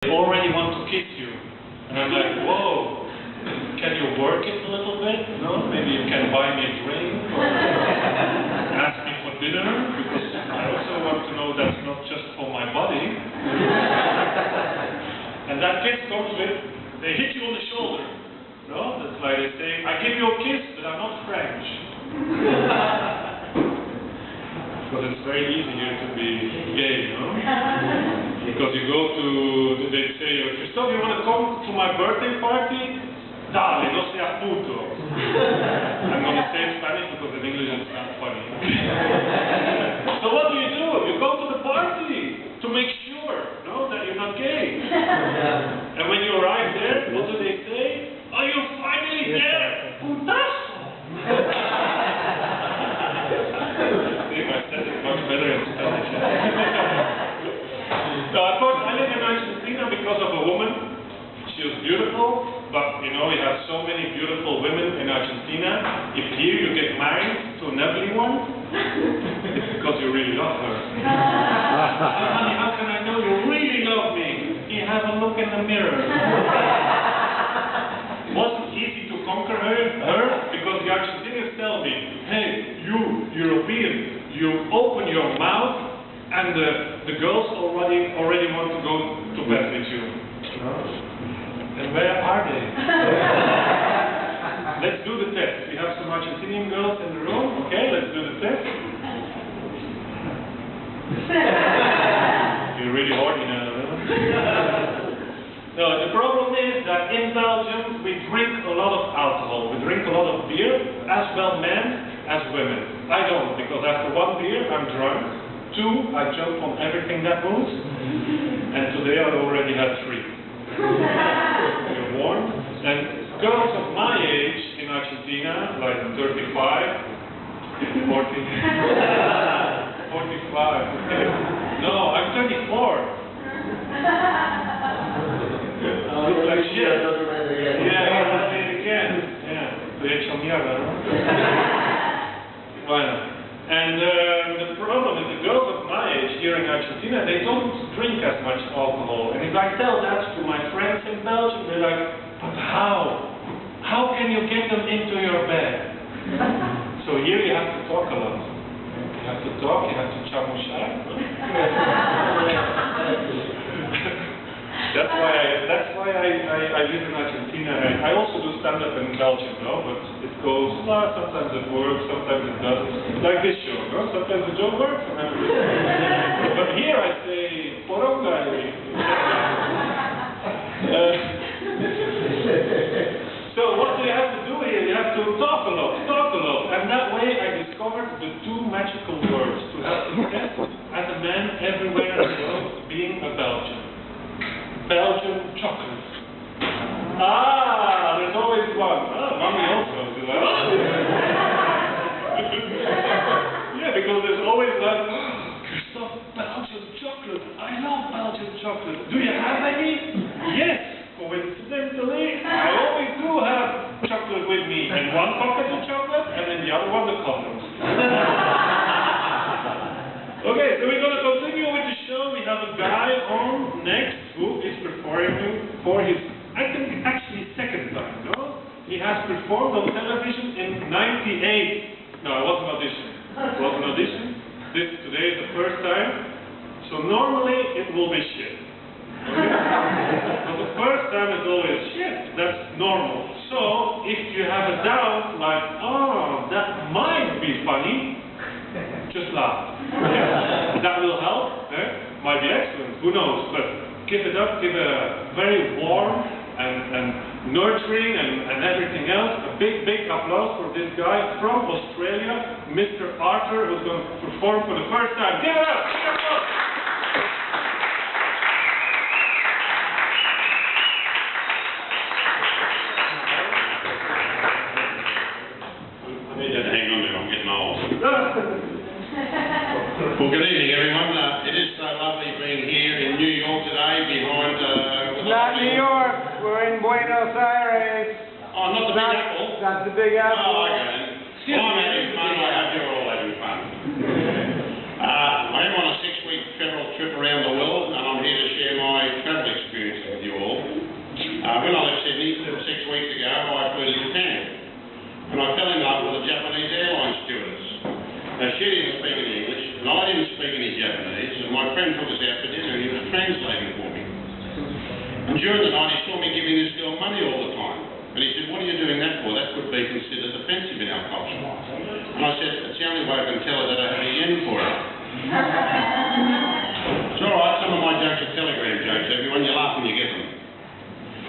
They already want to kiss you. And I'm like, whoa, can you work it a little bit? No? Maybe you can buy me a drink or ask me for dinner, because I also want to know that's not just for my body. And that kiss comes with, they hit you on the shoulder. No? That's like they say, I give you a kiss, but I'm not French. Because it's very easy here to be gay, no? Because you go to, they say, Christophe, you want to come to my birthday party? Dale, no sea puto. I'm going to say in Spanish because in English it's not funny. So what do? You go to the party to make sure, no, that you're not gay. And when you arrive there, what do they say? Oh, you're finally there! Putazo! See, I said it much better in Spanish. So of course, I live in Argentina because of a woman. She was beautiful, but you know, we have so many beautiful women in Argentina. If here you get married to an ugly one, it's because you really love her. Honey, how can I know you really love me? You have a look in the mirror. It wasn't easy to conquer her because the Argentinians tell me, hey, you, European, you open your mouth and the girls already want to go to bed with you. And where are they? Let's do the test. We have some Argentinian girls in the room. Okay, let's do the test. You're really horny now, huh? No, the problem is that in Belgium we drink a lot of alcohol. We drink a lot of beer, as well men as women. I don't, because after one beer I'm drunk. 2, I jump on everything that moves. And today I already had 3. You're warned. And girls of my age in Argentina, like 35, 40, 45. No, I'm 34. Look like shit. Yeah, I'll say it again. Yeah, estoy hecho mierda, ¿no? Bueno. And the problem is the girls of my age here in Argentina, they don't drink as much alcohol. And if I tell that to my friends in Belgium, they're like, but how? How can you get them into your bed? So here you have to talk a lot. You have to talk, you have to chamuchar. That's why I live in Argentina. I also do stand-up in Belgium, no? But it goes, sometimes it works, sometimes it doesn't. Like this show, no? Sometimes the joke works, sometimes it doesn't. But here I say, poronga. So what do you have to do here? You have to talk a lot. And that way I discovered the 2 magical words to have to test as a man everywhere in the world being a Belgian. Belgian chocolate. Ah, there's always one. Oh, mommy also. Yeah, because there's always that, Christophe, Belgian chocolate. I love Belgian chocolate. Do you have any? Yes. Coincidentally, I always do have chocolate with me. In one pocket the chocolate, and in the other one the condoms. Okay, so we're going to continue with the show. We have a guy on next who is performing for his, I think, actually second time, no? He has performed on television in '98. No, it wasn't audition. It was an audition. Today is the first time. So normally it will be shit. Okay? But the first time is always shit. That's normal. So if you have a doubt, like, oh, that might be funny, just laugh. Yeah. That will help. Might be excellent. Who knows? But give it up. Give it a very warm and nurturing and everything else. A big applause for this guy from Australia, Mr. Arthur, who's going to perform for the first time. Give it up. Give it up. Well, good evening, everyone. It is so lovely being here in New York today behind... Not New York. We're in Buenos Aires. Oh, not the Big Apple? That's the Big Apple. Oh, okay. Well, I'm having fun. I hope you're all having fun. I am on a 6-week travel trip around the world, and I'm here to share my travel experience When I left Sydney 6 weeks ago, I flew to Japan. And I fell in love with a Japanese airline stewardess. Now, she didn't speak any English, and I didn't speak any Japanese, and my friend took us out for dinner, and he was translating for me. And during the night, he saw me giving this girl money all the time. And he said, "What are you doing that for? That could be considered offensive in our culture." And I said, "It's the only way I can tell her that I have a yen for her." It's all right, some of my jokes are telegram jokes, everyone. You laugh when you get them.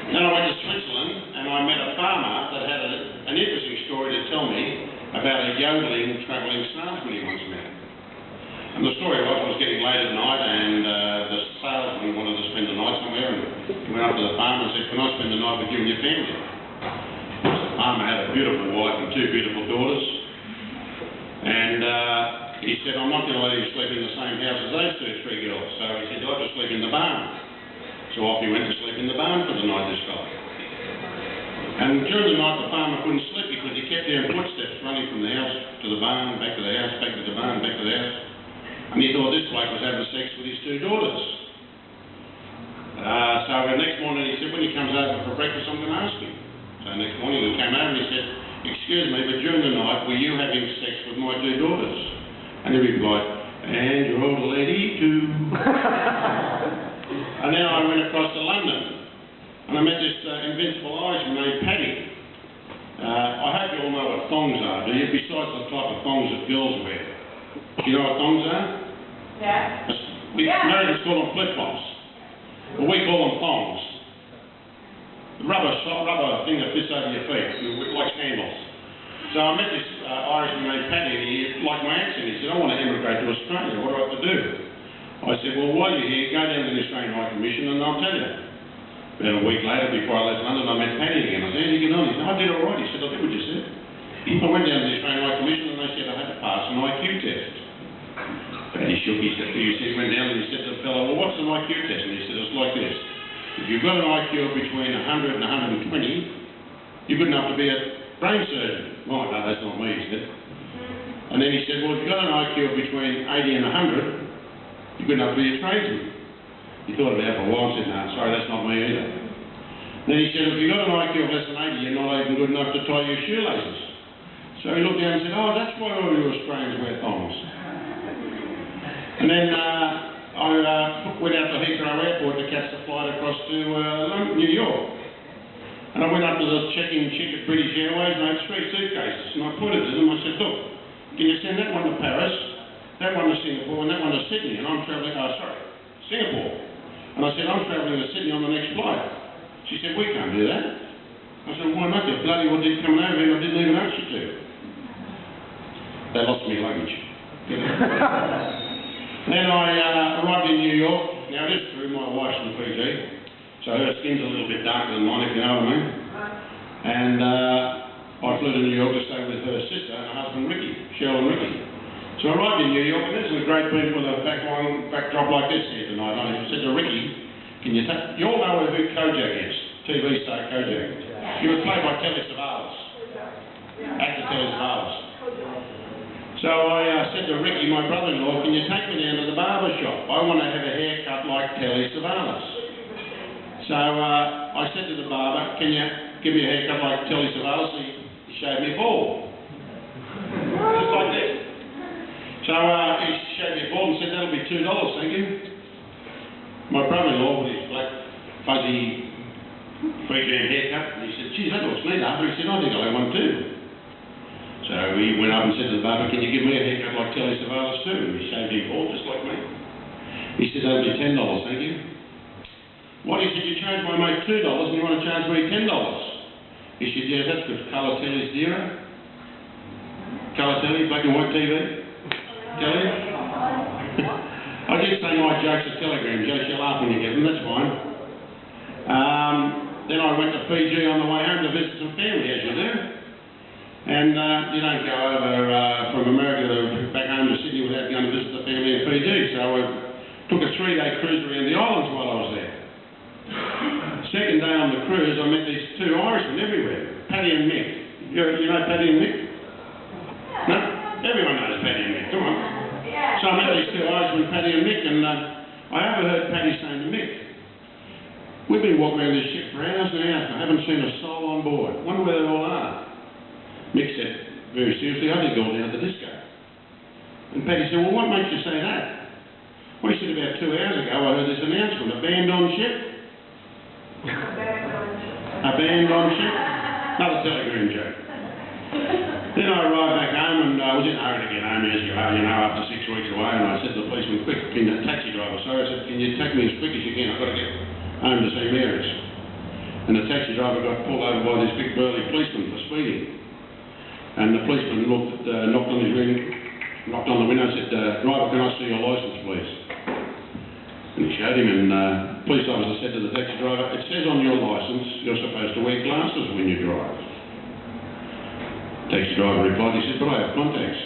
Then I went to Switzerland, and I met a farmer that had an interesting story to tell me about a yodeling, travelling salesman he once met. And the story was, I was getting late at night, and the salesman wanted to spend the night somewhere, and he went up to the farmer and said, "Can I spend the night with you and your family?" The farmer had a beautiful wife and 2 beautiful daughters, and he said, "I'm not going to let him sleep in the same house as those 3 girls." So he said, "I'll just sleep in the barn." So off he went to sleep in the barn for the night, this guy. And during the night, the farmer couldn't sleep because he kept hearing footsteps running from the house to the barn, back to the house, back to the barn, back to the house. And he thought this bloke was having sex with his 2 daughters. So the next morning he said, "When he comes over for breakfast, I'm going to ask him." So next morning he came over and he said, "Excuse me, but during the night, were you having sex with my 2 daughters?" And he replied, "And your old lady too." And then I went across to London, and I met this invincible Irishman named Paddy. I hope you all know what thongs are, do you? Besides the type of thongs that girls wear. Do you know what thongs are? Yeah. Americans call them flip-flops, but we call them thongs. The rubber thing that fits over your feet, like sandals. So I met this Irishman named Paddy, and he liked my accent. He said, "I want to immigrate to Australia. What do I have to do?" I said, "Well, while you're here, go down to the Australian High Commission and I'll tell you." About a week later, before I left London, I met Paddy again. I said, "How did you get on?" He said, "I did all right." He said, "I did what you said." I went down to the Australian High Commission and they said I had to pass an IQ test. Paddy shook his head. He went down and he said to the fellow, "Well, what's an IQ test?" And he said, "It's like this. If you've got an IQ of between 100 and 120, you're good enough to be a brain surgeon." "Oh, no, that's not me," he said. And then he said, "Well, if you've got an IQ of between 80 and 100, you're good enough to be a tradesman." He thought about it for a while and said, "No, sorry, that's not me either." Then he said, "If you've got an IQ of less than 80, you're not even good enough to tie your shoelaces." So he looked down and said, "Oh, that's why all you Australians wear thongs." And then I went out to Heathrow Airport to catch the flight across to New York. And I went up to the check-in chick at British Airways and I had 3 suitcases. And I pointed to them and I said, "Look, can you send that one to Paris, that one to Singapore, and that one to Sydney?" And I'm travelling, Singapore. And I said, "I'm travelling to Sydney on the next flight." She said, "We can't do that." I said, "Why not? You're bloody well did coming over here and I didn't even ask you to." They lost me luggage. Then I arrived in New York. Now this is true, my wife's from Fiji, so her skin's a little bit darker than mine, if you know what I mean. And I flew to New York to stay with her sister and her husband Ricky, Cheryl and Ricky. So I arrived in New York, and this is a great people with a backdrop like this here tonight. I said to Ricky, "Can you you all know who Kojak is, TV star Kojak. He was played by Telly Savalas, actor Telly Savalas. So I said to Ricky, my brother-in-law, "Can you take me down to the barber shop? I want to have a haircut like Telly Savalas." So I said to the barber, "Can you give me a haircut like Telly Savalas?" He shaved me bald, just like this. So he shaved me bald and said, "That'll be $2, thank you." My brother-in-law with his black, fuzzy, free-jam haircut, he said, "Geez, that looks neat, Arthur." He said, "I think I'll have one too." So he went up and said to the barber, "Can you give me a haircut like Telly Savalas too?" And he shaved him bald just like me. He said, "That'll be $10, thank you." "What?" He said, "You charged my mate $2 and you want to charge me $10. He said, "Yeah, that's because colour Telly's dearer." Colour Telly, black and white TV? Telly? I did say my jokes are telegram jokes, you laugh when you get them, that's fine. Then I went to Fiji on the way home to visit some family, as you do. And you don't go over from America back home to Sydney without going to visit the family in Fiji. So I took a 3-day cruise around the islands while I was there. Second day on the cruise, I met these 2 Irishmen everywhere, Paddy and Mick. You know Paddy and Mick? No? Everyone knows Paddy and Mick, come on. So I met these 2 Irishmen, Paddy and Mick, and I overheard Paddy saying to Mick, We've been walking around this ship for hours and hours. I haven't seen a soul on board. Wonder where they all are. Mick said, very seriously, I think they're all down at the disco. And Paddy said, well, what makes you say that? Well, he said, about 2 hours ago, I heard this announcement, a band on ship. A band on ship? Another telegram joke. Then I arrived back home and I was in a hurry to get home, as you are, after 6 weeks away, and I said to the policeman, quick, can you, taxi driver, sorry, I said, can you take me as quick as you can, I've got to get home to St Mary's. And the taxi driver got pulled over by this big burly policeman for speeding. And the policeman knocked on his ring, knocked on the window and said, driver, can I see your licence, please? And he showed him, and the police officer said to the taxi driver, it says on your licence you're supposed to wear glasses when you drive. The taxi driver replied, he said, but I have contacts.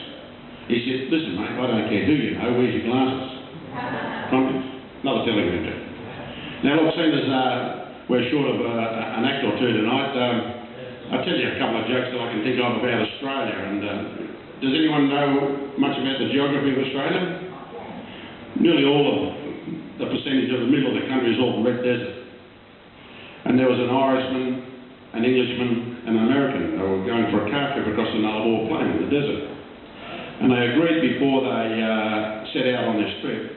He said, listen mate, I don't care who you know, where's your glasses? Contacts. Another telegram joke. Now look, seeing as we're short of an act or two tonight, I'll tell you a couple of jokes that I can think of about Australia. And does anyone know much about the geography of Australia? Nearly all of the percentage of the middle of the country is all red desert. And there was an Irishman, an Englishman, and an American. They were going for a car trip across the Nullarbor Plain in the desert. And they agreed before they set out on this trip,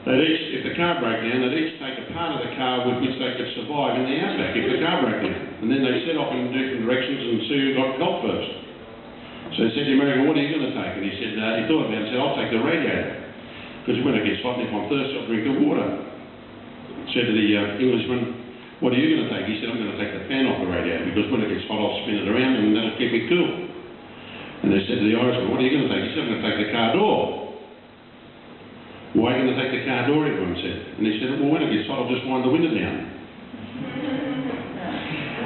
they'd each, if the car broke down, they'd each take a part of the car with which they could survive in the outback if the car broke down. And then they set off in different directions and see who got help first. So he said to the American, what are you going to take? And he said, he thought about it and said, I'll take the radiator. Because when it gets hot and if I'm thirsty, I'll drink the water. Said to the Englishman, what are you going to take? He said, I'm going to take the fan off the radiator because when it gets hot, I'll spin it around and that'll keep me cool. And they said to the Irishman, what are you going to take? He said, I'm going to take the car door. Why are you going to take the car door, everyone said. And he said, well, when it gets hot, I'll just wind the window down.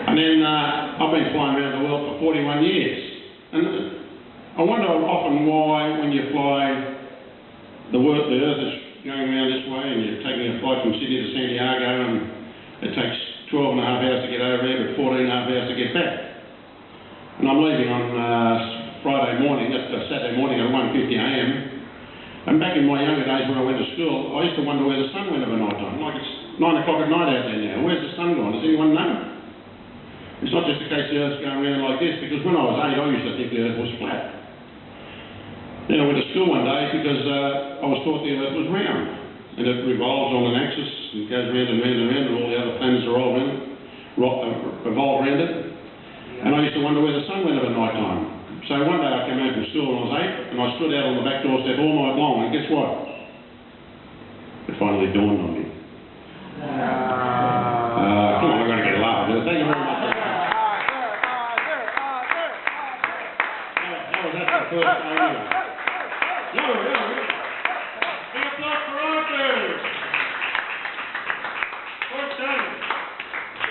And then I've been flying around the world for 41 years. And I wonder often why, when you fly, the Earth is going around this way and you're taking a flight from Sydney to Santiago and it takes 12 and a half hours to get over there, but 14 and a half hours to get back. And I'm leaving on Saturday morning at 1:50 a.m. And back in my younger days when I went to school, I used to wonder where the sun went over night time. Like it's 9 o'clock at night out there now. Where's the sun gone? Does anyone know? It's not just a case the Earth's going around like this, because when I was 8, I used to think the Earth was flat. Then I went to school one day because I was taught the Earth was round. And it revolves on an axis and goes round and round and round, and all the other planets are all revolve around it. And I used to wonder where the sun went over night time. So one day I came home from school when I was 8, and I stood out on the back doorstep all night long, and guess what? It finally dawned on me. Come on, we're going to get a laugh. Thank you very much. That was after the first day. Big applause for Arthur!